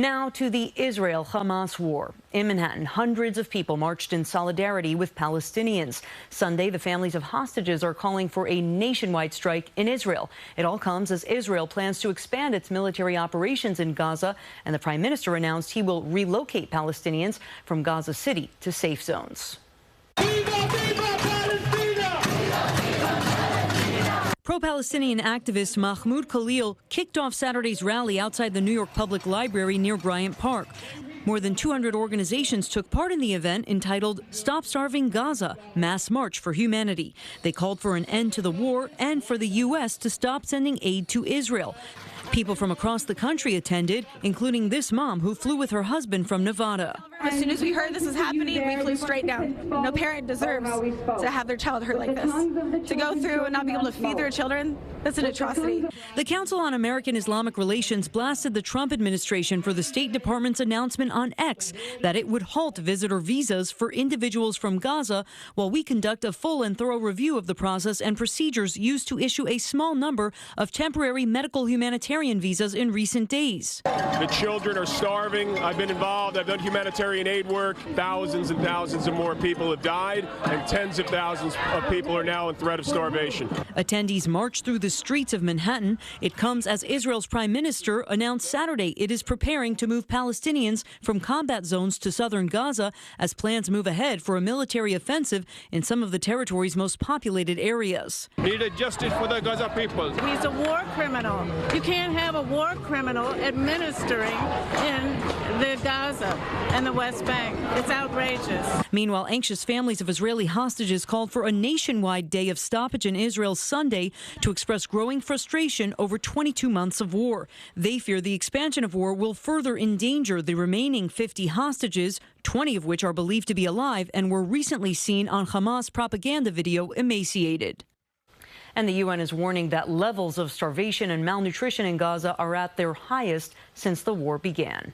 Now to the Israel-Hamas war. In Manhattan, hundreds of people marched in solidarity with Palestinians. Sunday, the families of hostages are calling for a nationwide strike in Israel. It all comes as Israel plans to expand its military operations in Gaza, and the Prime Minister announced he will relocate Palestinians from Gaza City to safe zones. Pro-Palestinian activist Mahmoud Khalil kicked off Saturday's rally outside the New York Public Library near Bryant Park. More than 200 organizations took part in the event entitled Stop Starving Gaza, Mass March for Humanity. They called for an end to the war and for the U.S. to stop sending aid to Israel. People from across the country attended, including this mom who flew with her husband from Nevada. As soon as we heard this was happening, we flew straight down. No parent deserves to have their child hurt like this. To go through and not be able to feed their children, that's an atrocity. The Council on American-Islamic Relations blasted the Trump administration for the State Department's announcement on X that it would halt visitor visas for individuals from Gaza while we conduct a full and thorough review of the process and procedures used to issue a small number of temporary medical humanitarian visas in recent days. The children are starving. I've been involved. I've done humanitarian aid work. Thousands and thousands of more people have died, and tens of thousands of people are now in threat of starvation. Attendees marched through the streets of Manhattan. It comes as Israel's prime minister announced Saturday it is preparing to move Palestinians from combat zones to southern Gaza as plans move ahead for a military offensive in some of the territory's most populated areas. Needed justice for the Gaza people. He's a war criminal. You can't have a war criminal administering in the Gaza and the West Bank. It's outrageous. Meanwhile, anxious families of Israeli hostages called for a nationwide day of stoppage in Israel Sunday to express growing frustration over 22 months of war. They fear the expansion of war will further endanger the remaining 50 hostages, 20 of which are believed to be alive and were recently seen on Hamas propaganda video emaciated. And the UN is warning that levels of starvation and malnutrition in Gaza are at their highest since the war began.